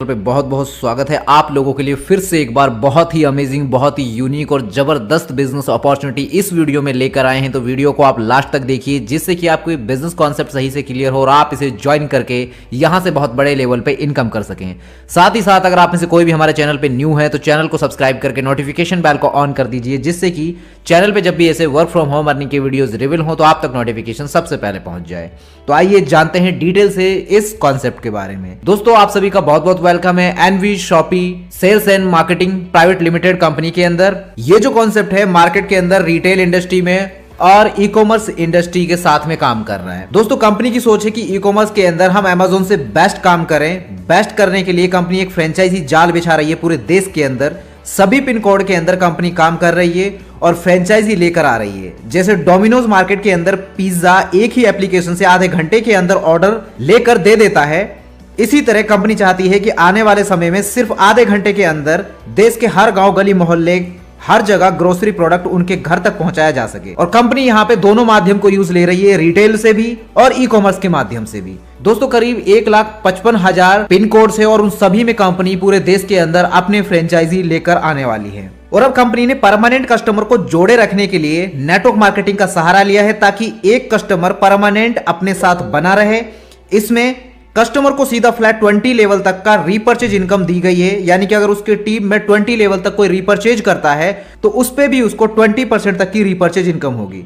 पे बहुत बहुत स्वागत है आप लोगों के लिए फिर से एक बार बहुत ही अमेजिंग, बहुत ही यूनिक और जबरदस्त बिजनेस अपॉर्चुनिटी इस वीडियो में लेकर आए हैं। तो वीडियो को आप लास्ट तक देखिए जिससे कि आपको बिजनेस कॉन्सेप्ट सही से क्लियर हो और आप इसे ज्वाइन करके यहां से बहुत बड़े लेवल पे इनकम कर सकें। साथ ही साथ अगर आप में से कोई भी हमारे चैनल पे न्यू है तो चैनल को सब्सक्राइब करके नोटिफिकेशन बेल को ऑन कर दीजिए, जिससे कि चैनल पे जब भी ऐसे वर्क फ्रॉम होम अर्निंग के वीडियोस रिवील हो तो आप तक नोटिफिकेशन सबसे पहले पहुंच जाए। तो आइए जानते हैं डिटेल से इस कॉन्सेप्ट के बारे में। दोस्तों आप सभी का बहुत बहुत वेलकम है NV Shoppy sales and marketing private limited company के अंदर। ये जो कॉन्सेप्ट है मार्केट के अंदर रिटेल इंडस्ट्री में और ई कॉमर्स इंडस्ट्री के साथ में काम कर रहा है। दोस्तों कंपनी की सोच है कि ई कॉमर्स के अंदर हम अमेजोन से बेस्ट काम करें। बेस्ट करने के लिए कंपनी एक फ्रेंचाइजी जाल बिछा रही है पूरे देश के अंदर। सभी पिन कोड के अंदर कंपनी काम कर रही है और फ्रेंचाइजी लेकर आ रही है। जैसे डोमिनोज मार्केट के अंदर पिज्जा एक ही एप्लीकेशन से आधे घंटे के अंदर ऑर्डर लेकर दे देता है, इसी तरह कंपनी चाहती है कि आने वाले समय में सिर्फ आधे घंटे के अंदर देश के हर गांव गली मोहल्ले हर जगह ग्रोसरी प्रोडक्ट उनके घर तक पहुंचाया जा सके। और कंपनी यहां पे दोनों माध्यम को यूज ले रही है, रिटेल से भी और ई कॉमर्स के माध्यम से भी। दोस्तों करीब 1,55,000 पिन कोड है और उन सभी में कंपनी पूरे देश के अंदर अपने फ्रेंचाइजी लेकर आने वाली है। और अब कंपनी ने परमानेंट कस्टमर को जोड़े रखने के लिए नेटवर्क मार्केटिंग का सहारा लिया है ताकि एक कस्टमर परमानेंट अपने साथ बना रहे। इसमें कस्टमर को सीधा फ्लैट 20 लेवल तक का रीपर्चेज इनकम दी गई है, यानी कि अगर उसके टीम में 20 लेवल तक कोई रीपर्चेज करता है तो उस पे भी उसको 20% तक की रीपर्चेज इनकम होगी।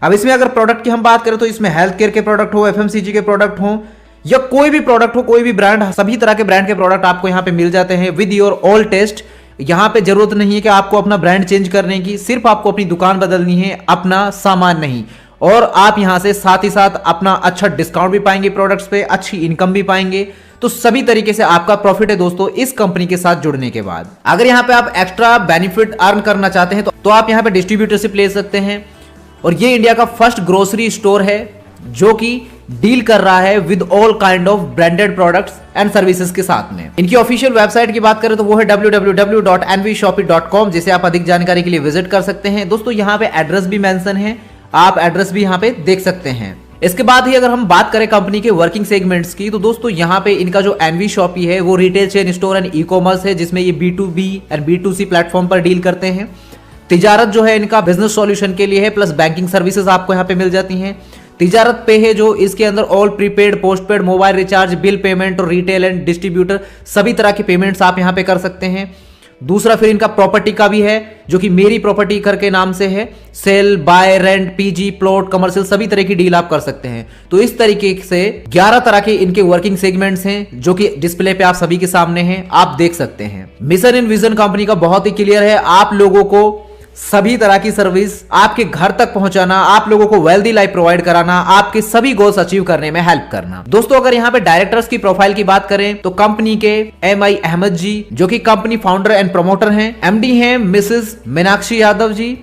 अब इसमें अगर प्रोडक्ट की हम बात करें तो इसमें हेल्थ केयर के प्रोडक्ट हो, एफएमसीजी के प्रोडक्ट हो या कोई भी प्रोडक्ट हो, कोई भी ब्रांड, सभी तरह के ब्रांड के प्रोडक्ट आपको यहाँ पे मिल जाते हैं विद योर ऑल टेस्ट। यहाँ पे जरूरत नहीं है कि आपको अपना ब्रांड चेंज करने की, सिर्फ आपको अपनी दुकान बदलनी है, अपना सामान नहीं। और आप यहां से साथ ही साथ अपना अच्छा डिस्काउंट भी पाएंगे प्रोडक्ट्स पे, अच्छी इनकम भी पाएंगे। तो सभी तरीके से आपका प्रॉफिट है दोस्तों इस कंपनी के साथ जुड़ने के बाद। अगर यहां पे आप एक्स्ट्रा बेनिफिट अर्न करना चाहते हैं तो आप यहां पे डिस्ट्रीब्यूटरशिप ले सकते हैं। और ये इंडिया का फर्स्ट ग्रोसरी स्टोर है जो कि डील कर रहा है with all kind of branded products and services के साथ में। इनकी ऑफिशियल वेबसाइट की बात करें तो वो है www.nvshopee.com, जिसे आप अधिक जानकारी के लिए विजिट कर सकते हैं। दोस्तों यहाँ पे एड्रेस भी मेंशन है, आप एड्रेस भी यहाँ पे देख सकते हैं। इसके बाद ही अगर हम बात करें कंपनी के वर्किंग सेगमेंट्स की तो दोस्तों यहाँ पे इनका जो एनवी शॉपी है वो retail chain store and e commerce है, जिसमें ये B2B एंड B2C प्लेटफॉर्म पर डील करते हैं। तिजारत जो है इनका बिजनेस सॉल्यूशन के लिए है, प्लस बैंकिंग सर्विसेज आपको यहाँ पे मिल जाती हैं। तिजारत पे है जो इसके अंदर all prepaid, postpaid, mobile recharge, bill payment और रिटेल एंड डिस्ट्रीब्यूटर सभी तरह के पेमेंट्स आप यहाँ पे कर सकते हैं। दूसरा फिर इनका प्रॉपर्टी का भी है जो कि मेरी प्रॉपर्टी करके नाम से है। Sale, buy, rent, PG, plot, commercial सभी तरह की डील आप कर सकते हैं। तो इस तरीके से 11 तरह के इनके वर्किंग सेगमेंट्स हैं जो कि डिस्प्ले पे आप सभी के सामने हैं, आप देख सकते हैं। मिशन एंड विजन कंपनी का बहुत ही क्लियर है, आप लोगों को सभी तरह की सर्विस आपके घर तक पहुंचाना, आप लोगों को वेल्दी लाइफ प्रोवाइड कराना, आपके सभी गोल्स अचीव करने में हेल्प करना। दोस्तों अगर यहाँ पे डायरेक्टर्स की प्रोफाइल की बात करें तो कंपनी के MI अहमद जी जो कि कंपनी फाउंडर एंड प्रमोटर हैं, MD हैं मिसेस मीनाक्षी यादव जी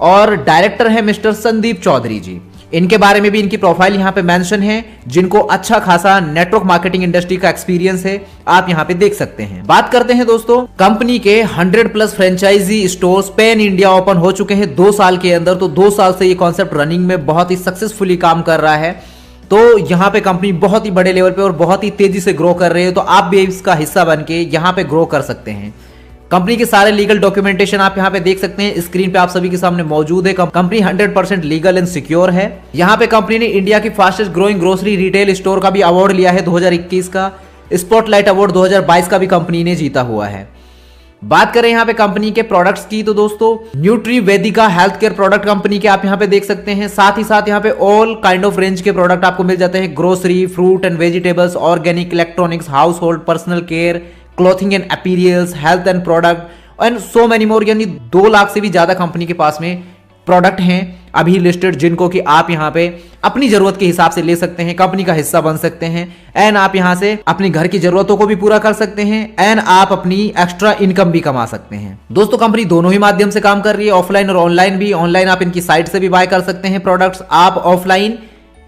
और डायरेक्टर है मिस्टर संदीप चौधरी जी। इनके बारे में भी इनकी प्रोफाइल यहाँ पे मेंशन है, जिनको अच्छा खासा नेटवर्क मार्केटिंग इंडस्ट्री का एक्सपीरियंस है, आप यहाँ पे देख सकते हैं। बात करते हैं दोस्तों कंपनी के 100+ franchisee stores pan India open हो चुके हैं 2 साल के अंदर। तो 2 साल से ये कॉन्सेप्ट रनिंग में बहुत ही सक्सेसफुली काम कर रहा है। तो यहाँ पे कंपनी बहुत ही बड़े लेवल पे और बहुत ही तेजी से ग्रो कर रही है। तो आप भी इसका हिस्सा बन के यहाँ पे ग्रो कर सकते हैं। कंपनी के सारे लीगल डॉक्यूमेंटेशन आप यहां पे देख सकते हैं, स्क्रीन पे आप सभी के सामने मौजूद है। कंपनी 100% लीगल एंड सिक्योर है। यहां पे कंपनी ने इंडिया की fastest growing grocery retail store का भी अवार्ड लिया है 2021 का। स्पॉटलाइट अवार्ड 2022 का भी कंपनी ने जीता हुआ है। बात करें यहाँ पे कंपनी के प्रोडक्ट्स की तो दोस्तों न्यूट्री वेदिका हेल्थ केयर प्रोडक्ट कंपनी के आप यहाँ पे देख सकते हैं। साथ ही साथ यहाँ पे ऑल काइंड ऑफ रेंज के प्रोडक्ट आपको मिल जाते हैं, grocery, fruit and vegetables, organic, electronics, household, personal care, clothing and apparels, health and product and so many more. यानी 2 लाख से भी ज्यादा कंपनी के पास में प्रोडक्ट हैं अभी लिस्टेड, जिनको कि आप यहां पे अपनी जरूरत के हिसाब से ले सकते हैं, कंपनी का हिस्सा बन सकते हैं एंड आप यहां से अपनी घर की जरूरतों को भी पूरा कर सकते हैं एंड आप अपनी एक्स्ट्रा इनकम भी कमा सकते हैं। दोस्तों कंपनी दोनों ही माध्यम से काम कर रही है, ऑफलाइन और ऑनलाइन भी। ऑनलाइन आप इनकी साइट से भी बाय कर सकते हैं प्रोडक्ट्स, आप ऑफलाइन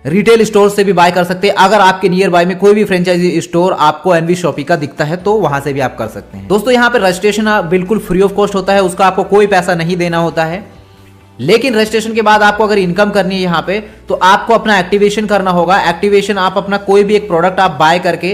रिटेल स्टोर से भी बाय कर सकते हैं। अगर आपके नियर बाय में कोई भी फ्रेंचाइजी स्टोर आपको एनवी शॉपी का दिखता है तो वहां से भी आप कर सकते हैं। दोस्तों यहाँ पे रजिस्ट्रेशन बिल्कुल फ्री ऑफ कॉस्ट होता है, उसका आपको कोई पैसा नहीं देना होता है। लेकिन रजिस्ट्रेशन के बाद आपको अगर इनकम करनी है यहाँ पे तो आपको अपना एक्टिवेशन करना होगा। एक्टिवेशन आप अपना कोई भी एक प्रोडक्ट आप बाय करके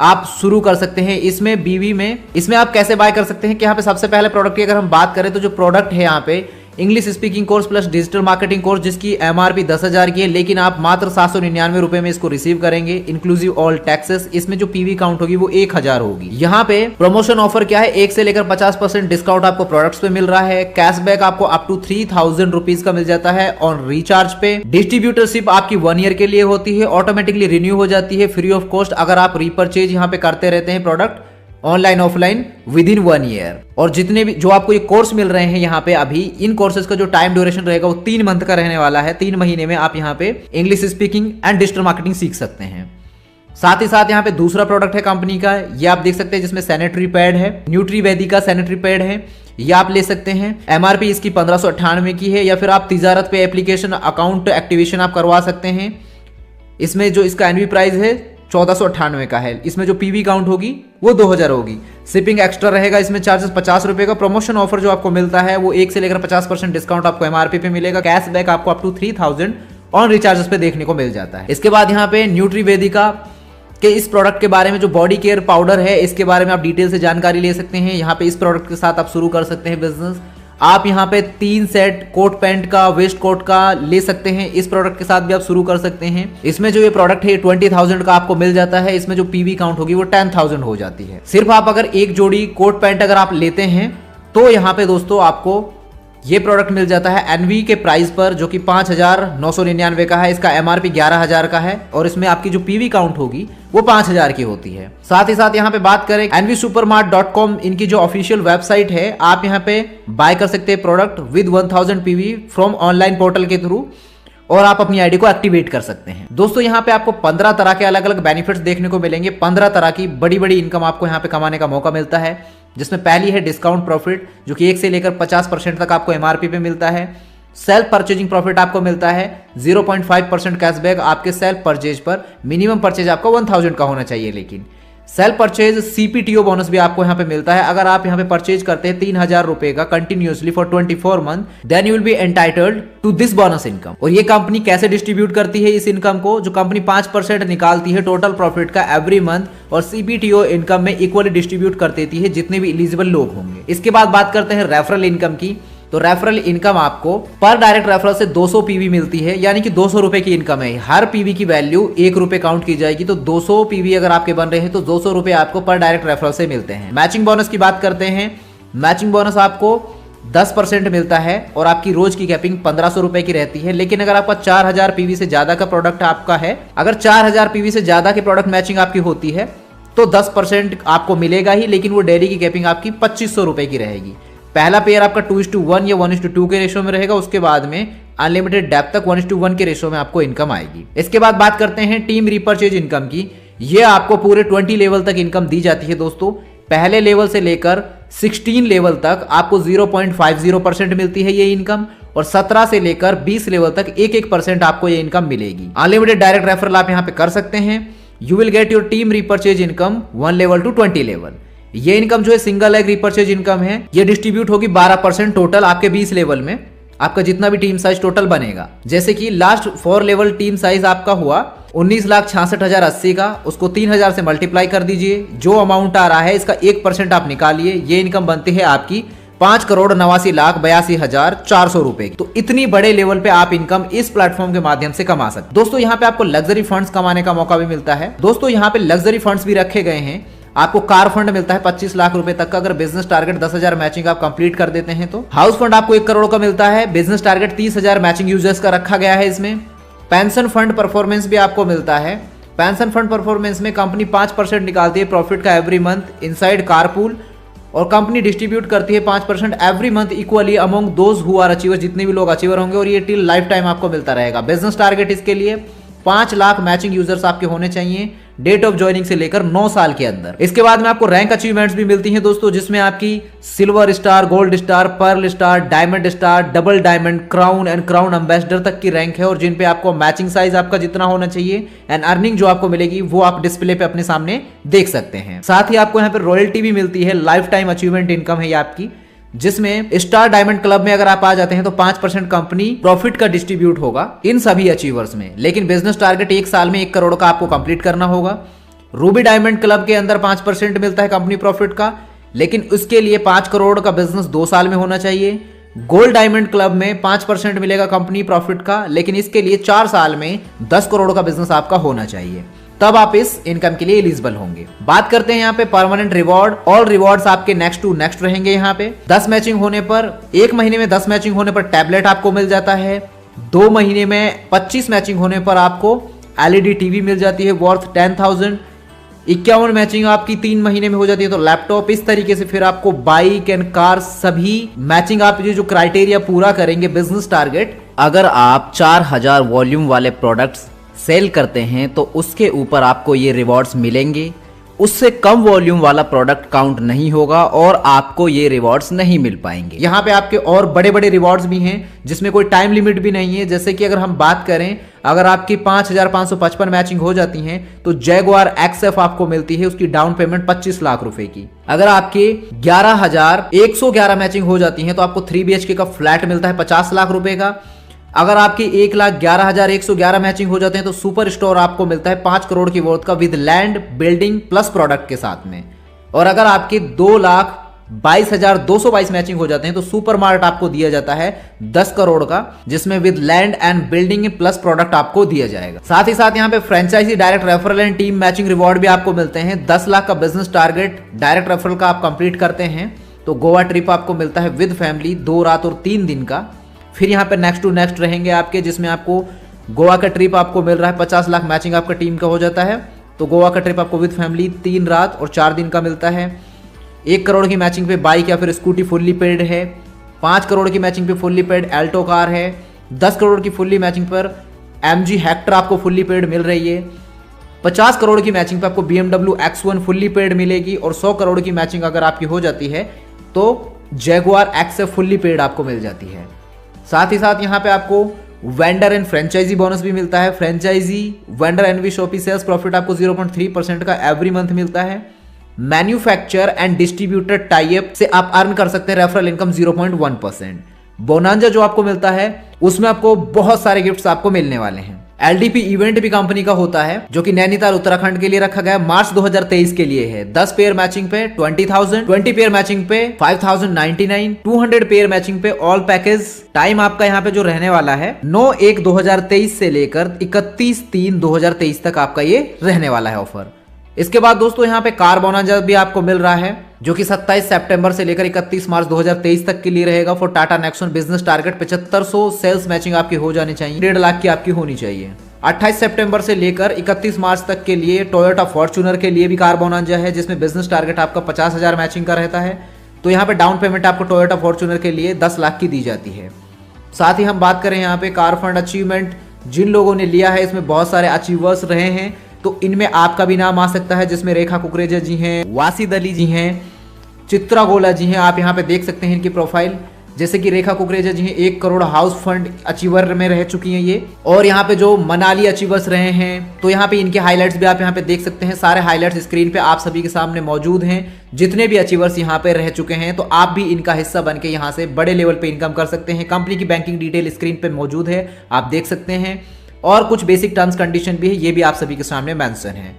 आप शुरू कर सकते हैं। इसमें आप कैसे बाय कर सकते हैं कि यहाँ पे सबसे पहले प्रोडक्ट की अगर हम बात करें तो जो प्रोडक्ट है यहाँ पे English speaking course plus digital marketing course, जिसकी एमआरपी 10,000 की है, लेकिन आप मात्र 799 रुपए में इसको रिसीव करेंगे इंक्लूसिव ऑल टैक्सेस। इसमें जो पीवी काउंट होगी वो 1000 होगी। यहाँ पे प्रमोशन ऑफर क्या है, 1 से लेकर 50% डिस्काउंट आपको प्रोडक्ट्स पे मिल रहा है। कैशबैक आपको अप टू 3000 रुपीज का मिल जाता है ऑन रिचार्ज पे। डिस्ट्रीब्यूटरशिप आपकी 1 ईयर के लिए होती है, ऑटोमेटिकली रिन्यू हो जाती है फ्री ऑफ कॉस्ट अगर आप रीपरचेज यहाँ पे करते रहते हैं product online offline with in 1 year. और जितने भी जो आपको ये कोर्स मिल रहे हैं यहाँ पे अभी, इन कोर्सेज का जो टाइम ड्यूरेशन रहेगा वो 3 मंथ का रहने वाला है। 3 महीने में आप यहाँ पे English speaking and digital marketing सीख सकते हैं। साथ ही साथ यहाँ पे दूसरा प्रोडक्ट है कंपनी का, ये आप देख सकते हैं, जिसमें सैनिटरी पैड है, न्यूट्रीवेदी का सैनिटरी पैड है, ये आप ले सकते हैं। एमआरपी इसकी 1598 की है, या फिर आप तिजारत पे एप्लीकेशन अकाउंट एक्टिवेशन आप करवा सकते हैं। इसमें जो इसका एनवी प्राइस है 1498 का है। इसमें जो पीवी काउंट होगी वो 2000 होगी। शिपिंग एक्स्ट्रा रहेगा, इसमें चार्जेस 50 रुपए का। प्रमोशन ऑफर जो आपको मिलता है वो 1 से लेकर 50% डिस्काउंट आपको एमआरपी पे मिलेगा। कैशबैक आपको अप टू 3000 ऑन रिचार्जेस पे देखने को मिल जाता है। इसके बाद यहाँ पे न्यूट्रीवेदिका के इस प्रोडक्ट के बारे में जो बॉडी केयर पाउडर है, इसके बारे में आप डिटेल से जानकारी ले सकते हैं। यहाँ पे इस प्रोडक्ट के साथ आप शुरू कर सकते हैं बिजनेस। आप यहाँ पे 3 सेट कोट पैंट का, वेस्ट कोट का ले सकते हैं। इस प्रोडक्ट के साथ भी आप शुरू कर सकते हैं। इसमें जो ये प्रोडक्ट है 20,000 का आपको मिल जाता है। इसमें जो पीवी काउंट होगी वो 10,000 हो जाती है। सिर्फ आप अगर एक जोड़ी कोट पैंट अगर आप लेते हैं तो यहाँ पे दोस्तों आपको ये प्रोडक्ट मिल जाता है एनवी के प्राइस पर, जो कि 5,999 का है। इसका एमआरपी 11,000 का है और इसमें आपकी जो पीवी काउंट होगी वो 5,000 की होती है। साथ ही साथ यहाँ पे बात करें nvsupermart.com, इनकी जो ऑफिशियल वेबसाइट है, आप यहाँ पे बाय कर सकते हैं product with 1000 PV from online portal के थ्रू, और आप अपनी आईडी को एक्टिवेट कर सकते हैं। दोस्तों यहाँ पे आपको 15 तरह के अलग अलग बेनिफिट्स देखने को मिलेंगे। 15 तरह की बड़ी बड़ी इनकम आपको यहाँ पे कमाने का मौका मिलता है, जिसमें पहली है डिस्काउंट प्रॉफिट, जो कि 1 से लेकर 50% तक आपको एमआरपी पे मिलता है। सेल्फ परचेजिंग प्रॉफिट आपको मिलता है 0.5% कैशबैक आपके सेल्फ परचेज पर। मिनिमम परचेज आपका 1000 का होना चाहिए, लेकिन सेल्फ परचेज सीपीटीओ बोनस भी आपको यहाँ पे मिलता है। अगर आप यहाँ पे परचेज करते हैं 3000 रुपए का continuously for 24 month, then you will be entitled to this bonus income. और ये कंपनी कैसे डिस्ट्रीब्यूट करती है इस इनकम को, जो कंपनी 5% निकालती है टोटल प्रॉफिट का एवरी मंथ, और सीपीटीओ इनकम में इक्वली डिस्ट्रीब्यूट कर देती है जितने भी एलिजिबल लोग होंगे। इसके बाद बात करते हैं रेफरल इनकम की। तो रेफरल इनकम आपको पर डायरेक्ट रेफरल से 200 पीवी मिलती है, यानी कि 200 रुपए की इनकम है। हर पीवी की वैल्यू 1 रुपए काउंट की जाएगी, तो 200 पीवी अगर आपके बन रहे हैं तो 200 रुपए आपको पर डायरेक्ट रेफरल से मिलते हैं। मैचिंग बोनस की बात करते हैं। मैचिंग बोनस आपको 10% मिलता है और आपकी रोज की कैपिंग 1500 रुपए की रहती है। लेकिन अगर आपका 4000 पीवी से ज्यादा का प्रोडक्ट आपका है, अगर 4000 पीवी से ज्यादा की प्रोडक्ट मैचिंग आपकी होती है तो 10% आपको मिलेगा ही, लेकिन वो डेली की कैपिंग आपकी 2500 रुपए की रहेगी। पहला पेयर आपका 2:1 या 1:2 के रेशो में रहेगा। उसके बाद में अनलिमिटेड डेप्थ तक 1:1 के रेशो में आपको इनकम आएगी। इसके बाद बात करते हैं टीम रीपरचेज इनकम की। ये आपको पूरे 20 लेवल तक इनकम दी जाती है दोस्तों। पहले लेवल से लेकर 16 लेवल तक आपको 0.50% मिलती है ये इनकम, और 17 से लेकर 20 लेवल तक 1% आपको ये इनकम मिलेगी। अनलिमिटेड डायरेक्ट रेफरल आप यहाँ पे कर सकते हैं। You will get your team repurchase income 1 level to 20 level. ये इनकम जो है सिंगल लेग रिपर्चेज इनकम है। ये डिस्ट्रीब्यूट होगी 12% टोटल आपके 20 लेवल में, आपका जितना भी टीम साइज टोटल बनेगा। जैसे कि लास्ट 4 लेवल टीम साइज आपका हुआ 19,66,080 का, उसको 3000 से मल्टीप्लाई कर दीजिए। जो अमाउंट आ रहा है इसका 1% आप निकालिए, ये इनकम बनती है आपकी 5,89,82,400 रुपए। तो इतनी बड़े लेवल पे आप इनकम इस प्लेटफॉर्म के माध्यम से कमा सकते। दोस्तों यहाँ पे आपको लग्जरी फंड्स कमाने का मौका भी मिलता है। दोस्तों यहाँ पे लग्जरी फंड्स भी रखे गए हैं। आपको कार फंड मिलता है 25 लाख रुपए तक का, अगर बिजनेस टारगेट 10,000 मैचिंग आप कंप्लीट कर देते हैं तो। हाउस फंड आपको 1 करोड़ का मिलता है। बिजनेस टारगेट 30,000 मैचिंग यूजर्स का रखा गया है इसमें। पेंशन फंड परफॉर्मेंस भी आपको मिलता है। पेंशन फंड परफॉर्मेंस में कंपनी 5% निकालती है प्रॉफिट का एवरी मंथ इनसाइड कारपूल, और कंपनी डिस्ट्रीब्यूट करती है 5% every month equally among those who are achiever, जितने भी लोग अचीवर होंगे, और ये टिल लाइफ टाइम आपको मिलता रहेगा। बिजनेस टारगेट इसके लिए 5 लाख मैचिंग यूजर्स आपके होने चाहिए डेट ऑफ ज्वाइनिंग से लेकर 9 साल के अंदर। इसके बाद में आपको रैंक अचीवमेंट्स भी मिलती हैं दोस्तों, जिसमें आपकी silver star, gold star, pearl star, diamond star, double diamond, crown and crown ambassador तक की रैंक है, और जिन पे आपको मैचिंग साइज आपका जितना होना चाहिए एंड अर्निंग जो आपको मिलेगी वो आप डिस्प्ले पे अपने सामने देख सकते हैं। साथ ही आपको यहाँ पे रॉयल्टी भी मिलती है। लाइफ टाइम अचीवमेंट इनकम है ये आपकी, जिसमें स्टार डायमंड क्लब में अगर आप आ जाते हैं तो 5% कंपनी प्रॉफिट का डिस्ट्रीब्यूट होगा इन सभी अचीवर्स में। लेकिन बिजनेस टारगेट 1 साल में 1 करोड़ का आपको कंप्लीट करना होगा। रूबी डायमंड क्लब के अंदर 5% मिलता है कंपनी प्रॉफिट का, लेकिन उसके लिए 5 करोड़ का बिजनेस 2 साल में होना चाहिए। गोल्ड डायमंड क्लब में 5% मिलेगा कंपनी प्रॉफिट का, लेकिन इसके लिए 4 साल में 10 करोड़ का बिजनेस आपका होना चाहिए, तब आप इस इनकम के लिए एलिजिबल होंगे। बात करते हैं यहाँ पे परमानेंट रिवॉर्ड। ऑल रिवॉर्ड्स आपके नेक्स्ट टू नेक्स्ट रहेंगे। यहाँ पे 10 मैचिंग होने पर, 1 महीने में 10 मैचिंग होने पर टैबलेट आपको मिल जाता है। 2 महीने में 25 मैचिंग होने पर आपको एलईडी टीवी मिल जाती है वर्थ 10,000। 51 मैचिंग आपकी 3 महीने में हो जाती है तो लैपटॉप। इस तरीके से फिर आपको बाइक एंड कार सभी मैचिंग आप जो क्राइटेरिया पूरा करेंगे बिजनेस टारगेट, अगर आप 4000 वॉल्यूम वाले प्रोडक्ट्स सेल करते हैं तो उसके ऊपर आपको ये रिवॉर्ड्स मिलेंगे। उससे कम वॉल्यूम वाला प्रोडक्ट काउंट नहीं होगा और आपको ये रिवॉर्ड्स नहीं मिल पाएंगे। यहाँ पे आपके और बड़े बड़े रिवॉर्ड्स भी हैं जिसमें कोई टाइम लिमिट भी नहीं है। जैसे कि अगर हम बात करें, अगर आपकी 5555 मैचिंग हो जाती हैं तो जैगुआर XF आपको मिलती है, उसकी डाउन पेमेंट 25 लाख रुपए की। अगर आपके 11,111 मैचिंग हो जाती हैं तो आपको 3 BHK का फ्लैट मिलता है 50 लाख रुपए का। अगर आपकी 1,11,111 मैचिंग हो जाते हैं तो सुपर स्टोर आपको मिलता है 5 करोड़ की वर्थ का with land, building plus product के साथ में। और अगर आपके 2,22,222 मैचिंग हो जाते हैं तो सुपर मार्ट आपको दिया जाता है 10 करोड़ का, जिसमें with land and building plus product आपको दिया जाएगा। साथ ही साथ यहाँ पे franchisee, direct referral and team matching reward भी आपको मिलते हैं। 10 लाख का बिजनेस टारगेट डायरेक्ट रेफरल का आप कंप्लीट करते हैं तो गोवा ट्रिप आपको मिलता है विद फैमिली 2 रात और 3 दिन का। फिर यहाँ पे नेक्स्ट टू नेक्स्ट रहेंगे आपके, जिसमें आपको गोवा का ट्रिप आपको मिल रहा है 50 लाख मैचिंग आपका टीम का हो जाता है तो गोवा का ट्रिप आपको विद फैमिली 3 रात और 4 दिन का मिलता है। 1 करोड़ की मैचिंग पे बाइक या फिर स्कूटी फुल्ली पेड है। 5 करोड़ की मैचिंग पे फुल्ली पेड एल्टो कार है। 10 करोड़ की फुल्ली मैचिंग पर MG हेक्टर आपको फुल्ली पेड मिल रही है। 50 करोड़ की मैचिंग पे आपको BMW X1 फुल्ली पेड मिलेगी और 100 करोड़ की मैचिंग अगर आपकी हो जाती है तो जैगुआर XF फुल्ली पेड आपको मिल जाती है। साथ ही साथ यहाँ पे आपको वेंडर एंड फ्रेंचाइजी बोनस भी मिलता है। Franchisee, vendor NV Shoppy sales profit आपको 0.3% का एवरी मंथ मिलता है। मैन्युफैक्चर एंड डिस्ट्रीब्यूटर टाइप से आप अर्न कर सकते हैं रेफरल इनकम 0.1%। बोनांजा जो आपको मिलता है उसमें आपको बहुत सारे गिफ्ट्स आपको मिलने वाले हैं। LDP इवेंट भी कंपनी का होता है जो कि नैनीताल उत्तराखंड के लिए रखा गया है, मार्च 2023 के लिए है। 10 पेयर मैचिंग पे 20,000, 20 पेयर मैचिंग पे 5,099, 200 पेयर मैचिंग पे ऑल पैकेज। टाइम आपका यहाँ पे जो रहने वाला है 9/1/2023 से लेकर 31/3/2023 तक आपका ये रहने वाला है ऑफर। इसके बाद दोस्तों यहाँ पे कार बोनांजा भी आपको मिल रहा है जो कि 27 सितंबर से लेकर 31 मार्च 2023 तक के लिए रहेगा। For Tata Nexon business target 7500 sales matching आपकी हो जानी चाहिए, 1.5 लाख की आपकी होनी चाहिए। 28 सितंबर से लेकर 31 मार्च तक के लिए टोयोटा फॉर्च्यूनर के लिए भी कार बोनांजा है जिसमें बिजनेस टारगेट आपका 50,000 मैचिंग का रहता है। तो यहाँ पे डाउन पेमेंट आपको टोयोटा फॉर्च्यूनर के लिए 10 लाख की दी जाती है। साथ ही हम बात करें यहाँ पे कार फंड अचीवमेंट जिन लोगों ने लिया है, इसमें बहुत सारे अचीवर्स रहे हैं तो इनमें आपका भी नाम आ सकता है, जिसमें रेखा कुकरेजा जी हैं, वासिद अली जी हैं, चित्रा गोला जी हैं। आप यहाँ पे देख सकते हैं इनकी प्रोफाइल। जैसे कि रेखा कुकरेजा जी हैं 1 करोड़ हाउस फंड अचीवर में रह चुकी हैं ये। और यहाँ पे जो मनाली अचीवर्स रहे हैं तो यहाँ पे इनके हाईलाइट्स भी आप यहाँ पे देख सकते हैं। सारे हाईलाइट्स स्क्रीन पे आप सभी के सामने मौजूद हैं। जितने भी अचीवर्स यहाँ पे रह चुके हैं तो आप भी इनका हिस्सा बन के यहाँ से बड़े लेवल पे इनकम कर सकते हैं। कंपनी की बैंकिंग डिटेल स्क्रीन पे मौजूद है, आप देख सकते हैं। और कुछ बेसिक टर्म्स कंडीशन भी है, ये भी आप सभी के सामने मेंशन है।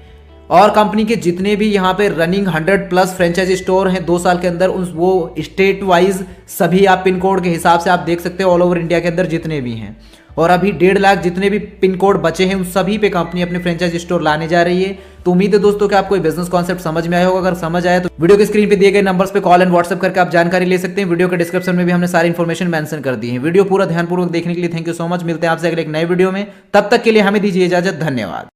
और कंपनी के जितने भी यहाँ पे रनिंग 100+ फ्रेंचाइजी स्टोर हैं 2 साल के अंदर, वो स्टेट वाइज सभी आप पिन कोड के हिसाब से आप देख सकते हो ऑल ओवर इंडिया के अंदर जितने भी हैं। और अभी 1.5 लाख जितने भी पिन कोड बचे हैं उन सभी पे कंपनी अपने फ्रेंचाइजी स्टोर लाने जा रही है। तो उम्मीद है दोस्तों कि आपको बिजनेस कॉन्सेप्ट समझ में आया होगा। अगर समझ आया तो वीडियो के स्क्रीन पे दिए गए नंबर्स पे कॉल एंड व्हाट्सएप करके आप जानकारी ले सकते हैं। वीडियो के डिस्क्रिप्शन में भी हमने सारी इन्फॉर्मेशन मेंशन कर दी है। वीडियो पूरा ध्यानपूर्वक देखने के लिए थैंक यू सो मच। मिलते हैं आपसे अगले एक नए वीडियो में, तब तक के लिए हमें दीजिए इजाजत। धन्यवाद।